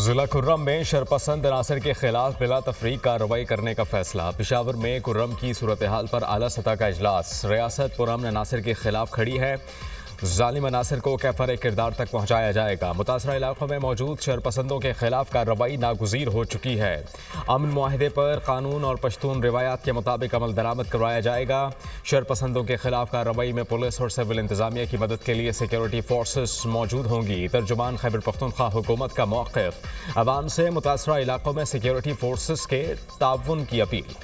जिला खुर्रम में शरपसंद अनासर के खिलाफ बिला तफरीक कार्रवाई करने का फैसला। पेशावर में खुर्रम की सूरत हाल पर आला सतह का इजलास। रियासत पुरअमन अनासर के खिलाफ खड़ी है, जालिम अनासर को कैफर किरदार तक पहुँचाया जाएगा। मुतासरा इलाकों में मौजूद शरपसंदों के खिलाफ कार्रवाई नागुज़ीर हो चुकी है। अमन मुआहदे पर कानून और पश्तून रिवायात के मुताबिक अमल दरामद करवाया जाएगा। शरपसंदों के खिलाफ कार्रवाई में पुलिस और सिविल इंतजामिया की मदद के लिए सिक्योरिटी फोर्सेस मौजूद होंगी। तर्जुमान खैबर पख्तूनख्वा हुकूमत का मौक़िफ़, अवाम से मुतासरा इलाकों में सिक्योरिटी फोर्सेस के ताउन की अपील।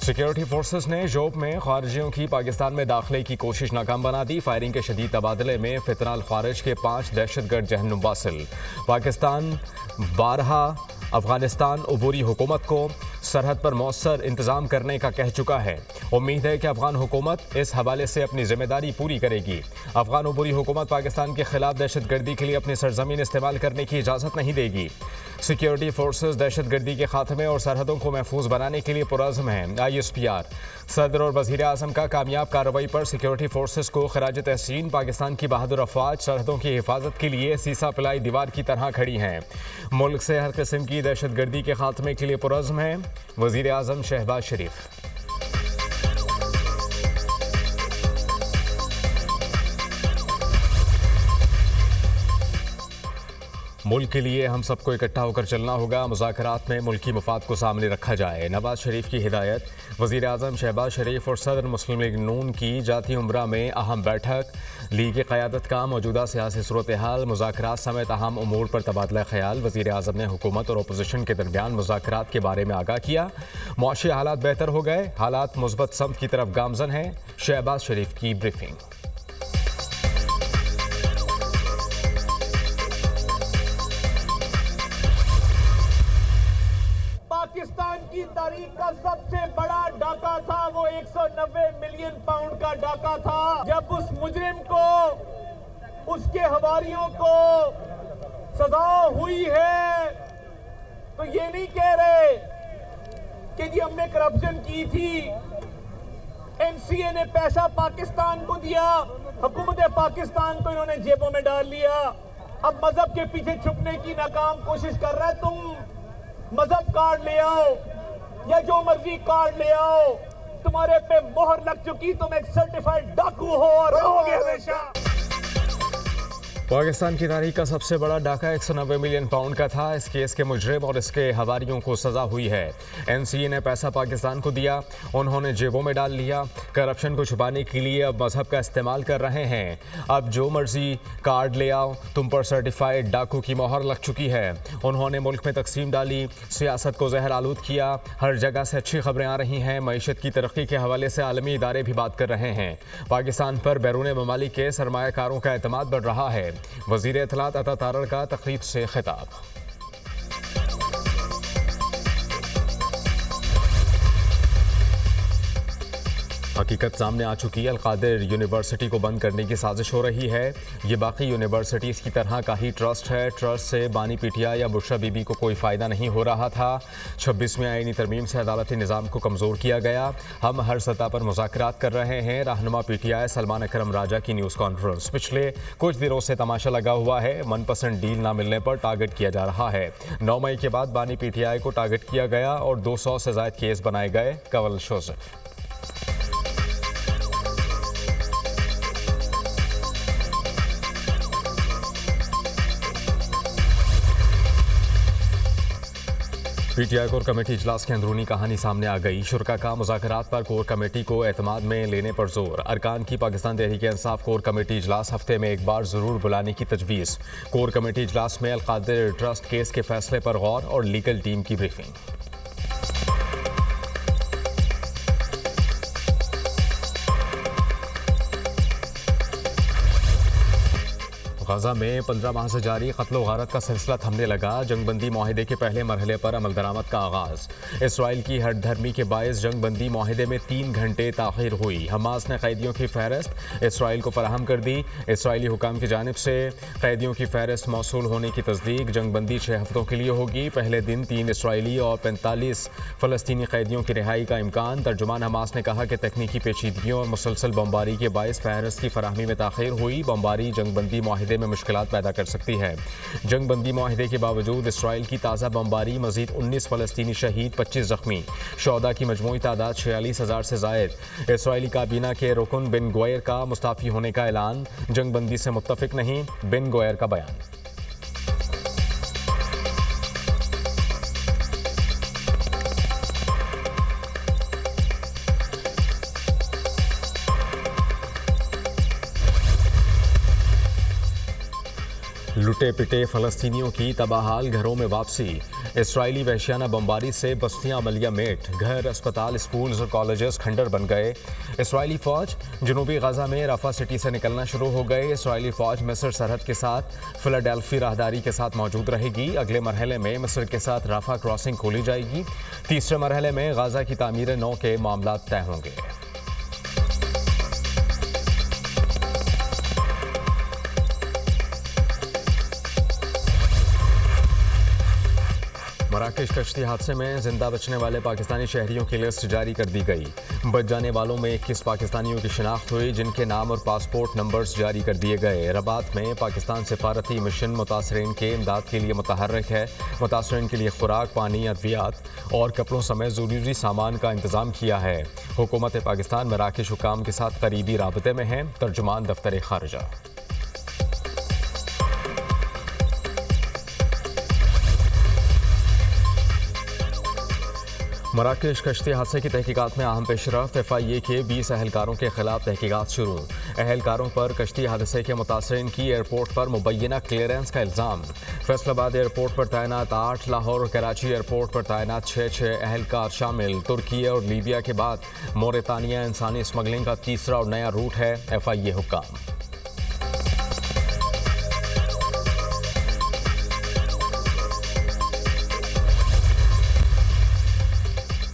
सिक्योरिटी फोर्सेस ने जोब में खारिजियों की पाकिस्तान में दाखिले की कोशिश नाकाम बना दी। फायरिंग के शदीद तबादले में फितनाल खारिज के 5 दहशतगर्द जहन्नुम वासिल। पाकिस्तान 12 अफगानिस्तान अबूरी हुकूमत को सरहद पर मौसर इंतजाम करने का कह चुका है। उम्मीद है कि अफगान हुकूमत इस हवाले से अपनी जिम्मेदारी पूरी करेगी। अफगान अबूरी हुकूमत पाकिस्तान के खिलाफ दहशतगर्दी के लिए अपनी सरजमीन इस्तेमाल करने की इजाज़त नहीं देगी। सिक्योरिटी फोर्सेस दहशतगर्दी के खात्मे और सरहदों को महफूज बनाने के लिए पुरज़्म हैं। ISPR सदर और वज़ीर आज़म का कामयाब कार्रवाई पर सिक्योरिटी फोर्सेस को खराज तहसीन। पाकिस्तान की बहादुर अफवाज सरहदों की हिफाजत के लिए सीसा पिलाई दीवार की तरह खड़ी हैं। मुल्क से हर किस्म की दहशतगर्दी के खात्मे के लिए पुरज़्म हैं। वज़ीर आज़म शहबाज शरीफ। मुल्क के लिए हम सबको इकट्ठा होकर चलना होगा। मुज़ाकरात में मुल्की मफाद को सामने रखा जाए। नवाज शरीफ की हिदायत। वज़ीर आज़म शहबाज शरीफ और सदर मुस्लिम लीग नून की जाती उम्रा में अहम बैठक। लीग की क़यादत का मौजूदा सियासी सूरत हाल, मुज़ाकरात समेत अहम उमूर पर तबादला ख्याल। वज़ीर आज़म ने हुकूमत और अपोजिशन के दरमियान मुज़ाकरात के बारे में आगाह किया। मुआशी हालात बेहतर हो गए, हालात मुस्बत समत की तरफ गामज़न हैं। शहबाज शरीफ की ब्रीफिंग। पाकिस्तान की तारीख का सबसे बड़ा डाका था वो 190 मिलियन पाउंड का डाका था। जब उस मुजरिम को, उसके हवारियों को सजा हुई है तो ये नहीं कह रहे कि जी हमने करप्शन की थी। NCA ने पैसा पाकिस्तान को दिया, हुकूमत पाकिस्तान को इन्होंने जेबों में डाल लिया। अब मजहब के पीछे छुपने की नाकाम कोशिश कर रहा है। तुम मजहब कार्ड ले आओ या जो मर्जी कार्ड ले आओ, तुम्हारे पे मोहर लग चुकी, तुम एक सर्टिफाइड डाकू हो और रहोगे हमेशा। पाकिस्तान की तारीख का सबसे बड़ा डाका 190 मिलियन पाउंड का था। इस केस के मुजरिम और इसके हवारियों को सजा हुई है। NCA ने पैसा पाकिस्तान को दिया, उन्होंने जेबों में डाल लिया। करप्शन को छुपाने के लिए अब मजहब का इस्तेमाल कर रहे हैं। अब जो मर्जी कार्ड ले आओ, तुम पर सर्टिफाइड डाकू की मोहर लग चुकी है। उन्होंने मुल्क में तकसीम डाली, सियासत को जहर आलूद किया। हर जगह से अच्छी खबरें आ रही हैं। मईशत की तरक्की के हवाले से आलमी इदारे भी बात कर रहे हैं। पाकिस्तान पर बैरून ममालिक के सरमायाकारों का एतमाद बढ़ रहा है। वज़ीर इत्तलात अता तारड़ का तकरीब से खिताब। हकीकत सामने आ चुकी है। अल-कादिर यूनिवर्सिटी को बंद करने की साजिश हो रही है। ये बाकी यूनिवर्सिटीज़ की तरह का ही ट्रस्ट है। ट्रस्ट से बानी पीटिया या बुशरा बीबी को कोई फ़ायदा नहीं हो रहा था। 26वें आईनी तरमीम से अदालती निज़ाम को कमज़ोर किया गया। हम हर सतह पर मुज़ाकरात कर रहे हैं। रहनुमा PTI सलमान अकरम राजा की न्यूज़ कॉन्फ्रेंस। पिछले कुछ दिनों से तमाशा लगा हुआ है। मनपसंद डील ना मिलने पर टारगेट किया जा रहा है। 9 मई के बाद बानी PTI को टारगेट किया गया और 200 से ज़ायद केस बनाए गए। Kanwal Joseph. PTI core committee इजलास की अंदरूनी कहानी सामने आ गई। शुरा का मुज़ाकरात पर कोर कमेटी को एतमाद में लेने पर जोर। अरकान की पाकिस्तान तहरीक इंसाफ कोर कमेटी इजलास हफ्ते में एक बार ज़रूर बुलाने की तजवीज़। कोर कमेटी इजलास में अल-कादिर ट्रस्ट केस के फैसले पर गौर और लीगल टीम की ब्रीफिंग। गजा में 15 माह से जारी कत्ल व गारत का सिलसिला थमने लगा। जंगबंदी माहिदे के पहले मरहले पर अमल दरामद का आगाज। इसराइल की हठधर्मी के बायस जंगबंदी माहिदे में 3 घंटे ताखीर हुई। हमास ने कैदियों की फहरिस्त इसराइल को फराहम कर दी। इसराइली हुकाम की जानिब से कैदियों की फहरिस्त मौसूल होने की तस्दीक। जंगबंदी 6 हफ्तों के लिए होगी। पहले दिन 3 इसराइली और 45 फ़लस्तीनी कैदियों की रिहाई का इम्कान। तर्जुमान हमास ने कहा कि तकनीकी पेचीदगियों और मुसलसल बमबारी के बायस फहरिस्त की फराहमी में ताखीर हुई। बमबारी जंगबंदी माहिदे में मुश्किलात पैदा कर सकती है। जंगबंदी माहिदे के बावजूद इसराइल की ताज़ा बमबारी मजीद 19 फ़लस्तीनी शहीद, 25 जख्मी। शोहदा की मजमूई तादाद 46,000 से ज़ायद। इसराइली काबीना के रुकन बिन गोयर का मुस्ताफ़ी होने का ऐलान। जंगबंदी से मुत्तफ़िक नहीं, बिन गोयर का बयान। लुटे पिटे फ़लस्तीनियों की तबाहाल घरों में वापसी। इसराइली वहशियाना बमबारी से बस्तियां मलिया मेट, घर, अस्पताल, स्कूल्स और कॉलेजेस खंडर बन गए। इसराइली फ़ौज जनूबी गजा में रफ़ा सिटी से निकलना शुरू हो गए। इसराइली फ़ौज मिस्र सरहद के साथ फिलाडेल्फी राहदारी के साथ मौजूद रहेगी। अगले मरहले में मिस्र के साथ राफा क्रॉसिंग खोली जाएगी। तीसरे मरहले में गजा की तामीर नौ के मामला तय होंगे। मराकेश कश्ती हादसे में जिंदा बचने वाले पाकिस्तानी शहरियों की लिस्ट जारी कर दी गई। बच जाने वालों में 21 पाकिस्तानियों की शिनाख्त हुई, जिनके नाम और पासपोर्ट नंबर्स जारी कर दिए गए। रबात में पाकिस्तान सिफारती मिशन मुतासरीन के इमदाद के लिए मुतहर्रिक है। मुतासरीन के लिए खुराक, पानी, अद्वियात और कपड़ों समेत ज़रूरी सामान का इंतज़ाम किया है। हुकूमत पाकिस्तान मराकेश हुकाम के साथ करीबी राबते में है। तर्जुमान दफ्तर खारजा। मराकेश कश्ती हादसे की तहकीकात में अहम पेशरफ्त। FIA के 20 अहलकारों के खिलाफ तहकीकात शुरू। अहलकारों पर कश्ती हादसे के मुतासरीन की एयरपोर्ट पर मुबैना क्लियरेंस का इल्ज़ाम। फैसलाबाद एयरपोर्ट पर तैनात 8, लाहौर और कराची एयरपोर्ट पर तैनात 6 अहलकार शामिल। तुर्की और लीबिया के बाद मोरितानिया इंसानी स्मगलिंग का तीसरा और नया रूट है। FIA हुक्म।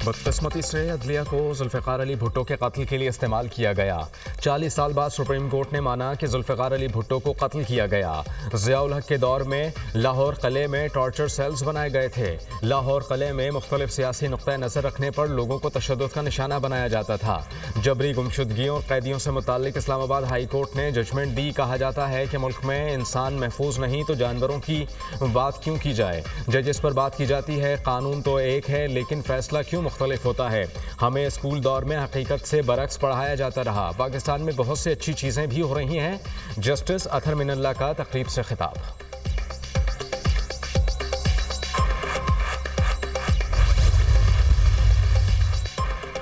बदकिस्मती से अदलिया को जुल्फ़िकार अली भुट्टो के कत्ल के लिए इस्तेमाल किया गया। 40 साल बाद सुप्रीम कोर्ट ने माना कि जुल्फ़िकार अली भुट्टो को कत्ल किया गया। ज़ियाउल हक के दौर में लाहौर किले में टॉर्चर सेल्स बनाए गए थे। लाहौर किले में मुख्तलिफ सियासी नुक्ता नज़र रखने पर लोगों को तशद्दुद का निशाना बनाया जाता था। जबरी गुमशुदगियों और कैदियों से मुताल्लिक इस्लामाबाद हाई कोर्ट ने जजमेंट दी। कहा जाता है कि मुल्क में इंसान महफूज नहीं तो जानवरों की बात क्यों की जाए। जजेस पर बात की जाती है। कानून तो एक है लेकिन फैसला क्यों मुख्तलिफ होता है। हमें स्कूल दौर में हकीकत से बरक्स पढ़ाया जाता रहा। पाकिस्तान में बहुत सी अच्छी चीज़ें भी हो रही हैं। जस्टिस अथर मिनल्ला का तकरीब से खिताब।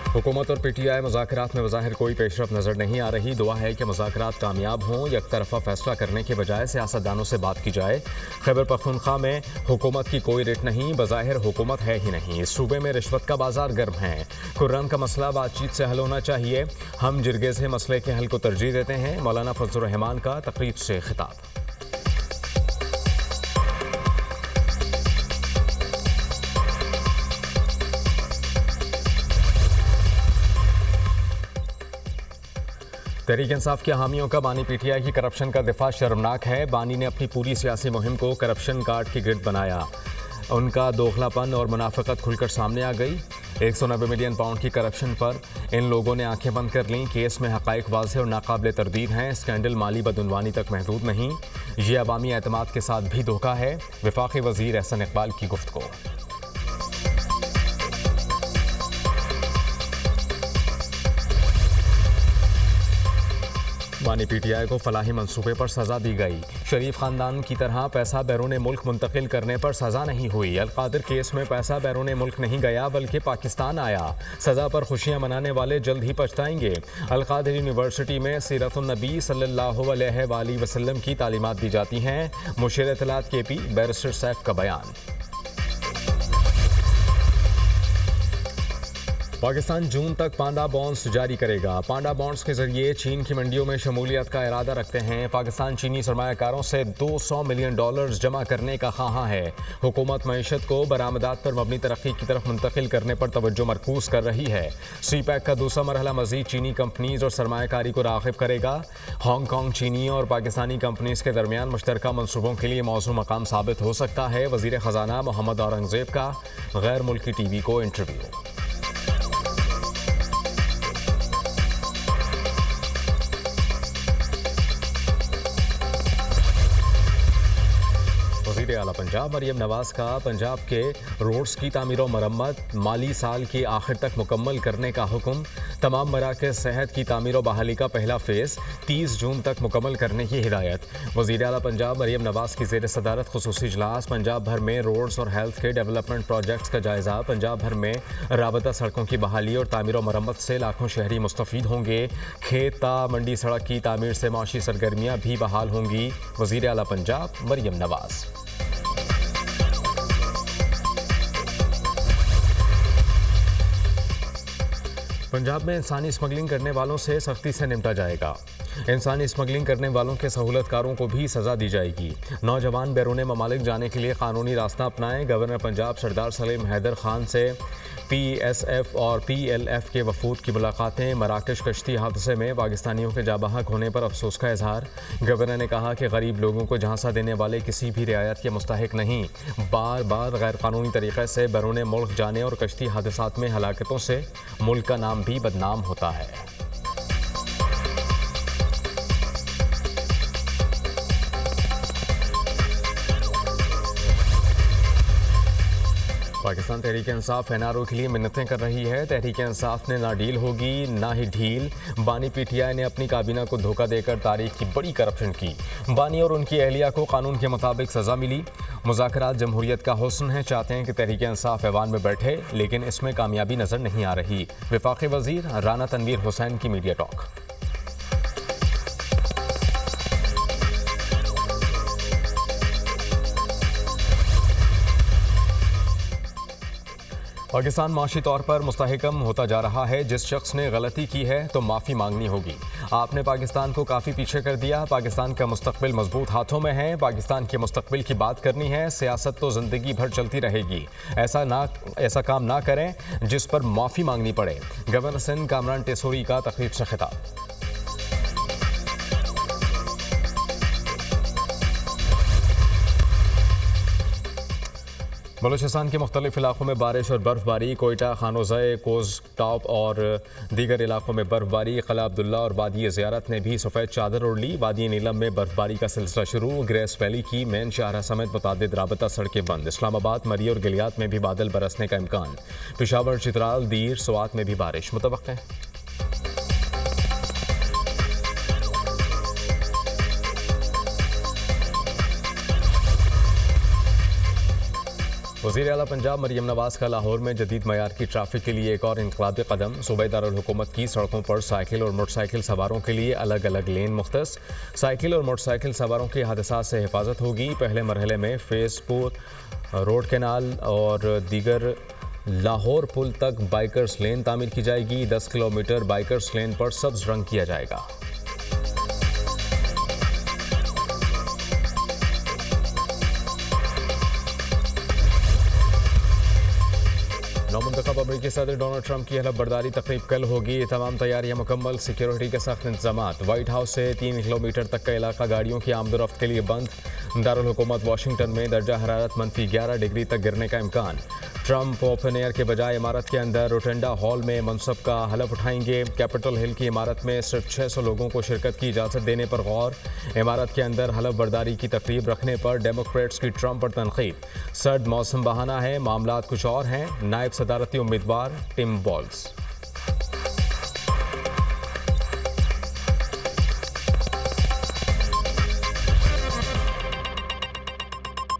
हुकूमत और PTI मुज़ाकरात में बज़ाहिर कोई पेशरफ नज़र नहीं आ रही। दुआ है कि मुज़ाकरात कामयाब हों। एक तरफ़ा फैसला करने के बजाय सियासतदानों से बात की जाए। खैबर पख्तूनख्वा में हुकूमत की कोई रेट नहीं, बज़ाहिर हुकूमत है ही नहीं। इस सूबे में रिश्वत का बाजार गर्म है। कुर्रम का मसला बातचीत से हल होना चाहिए। हम जिरगे से मसले के हल को तरजीह देते हैं। मौलाना फजलुर रहमान का तकरीब से खिताब। तहरीक इंसाफ के हामियों का बानी PTI की करप्शन का दिफा शर्मनाक है। बानी ने अपनी पूरी सियासी मुहिम को करप्शन कार्ड की गिरद बनाया। उनका दोगलापन और मुनाफिकत खुलकर सामने आ गई। 190 मिलियन पाउंड की करप्शन पर इन लोगों ने आंखें बंद कर लीं। केस में हक़ाइक़ वाज़ेह और नाकाबिले तरदीद हैं। स्कैंडल माली बदउनवानी तक महदूद नहीं। ये अवामी एतमाद के साथ भी धोखा है। वफाकी वज़ीर एहसन इकबाल की गुफ्तगू। बानी PTI को फलाही मंसूबे पर सज़ा दी गई। शरीफ ख़ानदान की तरह पैसा बैरून मुल्क मुंतकिल करने पर सज़ा नहीं हुई। अलकादिर केस में पैसा बैरून मुल्क नहीं गया बल्कि पाकिस्तान आया। सज़ा पर खुशियां मनाने वाले जल्द ही पछताएंगे। अलकादिर यूनिवर्सिटी में सीरतुन नबी सल्लल्लाहु अलैहि वसल्लम की तालीमात दी जाती हैं। मुशीर इत्तलात KP बैरिस्टर सैफ का बयान। पाकिस्तान जून तक पांडा बॉन्ड्स जारी करेगा। पांडा बॉन्ड्स के जरिए चीन की मंडियों में शमूलियत का इरादा रखते हैं। पाकिस्तान चीनी सरमायाकारों से $200 मिलियन जमा करने का ख्वाहां है। हुकूमत मईशत को बरामदात पर मबनी तरक्की की तरफ मुंतकिल करने पर तवज्जो मरकूज कर रही है। CPEC का दूसरा मरहला मजीद चीनी कंपनीज और सरमायाकारी को राग़िब करेगा। हांगकॉन्ग चीनी और पाकिस्तानी कंपनीज के दरमियान मुश्तरका मनसूबों के लिए मौजू मकाम साबित हो सकता है। वज़ीर ख़जाना मोहम्मद औरंगज़ेब का गैर मुल्की TV को इंटरव्यू। वज़ीर आला पंजाब मरियम नवाज का पंजाब के रोड्स की तामीर और मरम्मत माली साल के आखिर तक मुकम्मल करने का हुक्म। तमाम मराकज़ सेहत की तामीर और बहाली का पहला फ़ेज़ 30 जून तक मुकम्मल करने की हिदायत। वज़ीर आला पंजाब मरियम नवाज की ज़ेर सदारत ख़ुसूसी इजलास। पंजाब भर में रोड्स और हेल्थ के डेवलपमेंट प्रोजेक्ट्स का जायज़ा। पंजाब भर में राबता सड़कों की बहाली और तामीर और मरम्मत से लाखों शहरी मुस्तफ़ीद होंगे। खेत ता मंडी सड़क की तामीर से माशी सरगर्मियाँ भी बहाल होंगी। वज़ीर आला पंजाब मरियम नवाज। पंजाब में इंसानी स्मगलिंग करने वालों से सख्ती से निपटा जाएगा। इंसानी स्मगलिंग करने वालों के सहूलतकारों को भी सज़ा दी जाएगी। नौजवान बैरून ममालिक जाने के लिए कानूनी रास्ता अपनाएं। गवर्नर पंजाब सरदार सलीम हैदर खान से PSF और PLF के वफूद की मुलाकातें। मराकश कश्ती हादसे में पाकिस्तानियों के जाबहक होने पर अफसोस का इजहार। गवर्नर ने कहा कि गरीब लोगों को झांसा देने वाले किसी भी रियायत के मुस्तहिक नहीं। बार बार गैर कानूनी तरीक़े से बैरून मुल्क जाने और कश्ती हादसात में हलाकतों से मुल्क का नाम भी बदनाम होता है। पाकिस्तान तहरीक इंसाफ NRO के लिए मिन्नतें कर रही है। तहरीक इंसाफ ने ना डील होगी ना ही ढील। बानी PTI ने अपनी काबीना को धोखा देकर तारीख की बड़ी करप्शन की। बानी और उनकी अहलिया को कानून के मुताबिक सज़ा मिली। मुज़ाकरात जमहूरियत का हुस्न है। चाहते हैं कि तहरीक इंसाफ ऐवान में बैठे, लेकिन इसमें कामयाबी नज़र नहीं आ रही। वफाकी वज़ीर राना तनवीर हुसैन की मीडिया टॉक। पाकिस्तान माशी तौर पर मुस्तहकम होता जा रहा है। जिस शख्स ने गलती की है तो माफ़ी मांगनी होगी। आपने पाकिस्तान को काफ़ी पीछे कर दिया। पाकिस्तान का मुस्तकबिल मजबूत हाथों में है। पाकिस्तान के मुस्तकबिल की बात करनी है। सियासत तो ज़िंदगी भर चलती रहेगी। ऐसा काम ना करें जिस पर माफ़ी मांगनी पड़े। गवर्नर सिंध कामरान टेसोरी का तकरीब से खिताब। बलूचिस्तान के मुख्तलिफ इलाकों में बारिश और बर्फबारी। कोयटा, खानोज़े, कोज़ टॉप और दीगर इलाकों में बर्फबारी। क़िला अब्दुल्ला और वादी ज़ियारत ने भी सफ़ेद चादर ओढ़ ली। वादी नीलम में बर्फबारी का सिलसिला शुरू। ग्रेस वैली की मेन शाहरा समेत मुतादिद राबता सड़कें बंद। इस्लामाबाद, मरी और गिलियात में भी बादल बरसने का इम्कान। पेशावर, चित्राल, दीर, स्वात में भी बारिश मुतवक्किल है। वज़ीर आला पंजाब मरियम नवाज का लाहौर में जदीद मयार की ट्रैफिक के लिए एक और इनकलाबी कदम। सूबे दारुल हुकूमत की सड़कों पर साइकिल और मोटरसाइकिल सवारों के लिए अलग अलग लेन मुख्तस। साइकिल और मोटरसाइकिल सवारों के हादसात से हिफाजत होगी। पहले मरहले में फेसपुर, रोड कैनाल और दीगर लाहौर पुल तक बाइकर्स लेन तामीर की जाएगी। 10 किलोमीटर बाइकर्स लेन पर सब्ज रंग किया जाएगा। नौमुंतखब अमेरिकी सदर डोनाल्ड ट्रंप की हलफ बर्दारी तकरीब कल होगी। तमाम तैयारियां मुकम्मल। सिक्योरिटी के सख्त इंतजाम। वाइट हाउस से 3 किलोमीटर तक का इलाका गाड़ियों की आमदोरफ्त के लिए बंद। दारुल हुकूमत वाशिंगटन में दर्जा हरारत -11 डिग्री तक गिरने का इम्कान। ट्रंप ओपन एयर के बजाय इमारत के अंदर रोटेंडा हॉल में मनसब का हलफ उठाएंगे। कैपिटल हिल की इमारत में सिर्फ 600 लोगों को शिरकत की इजाज़त देने पर गौर। इमारत के अंदर हलफ बर्दारी की तकरीब रखने पर डेमोक्रेट्स की ट्रंप पर तनकीद। सर्द मौसम बहाना है, मामलात कुछ और हैं। नायब सदारती उम्मीदवार टिम वॉल्स।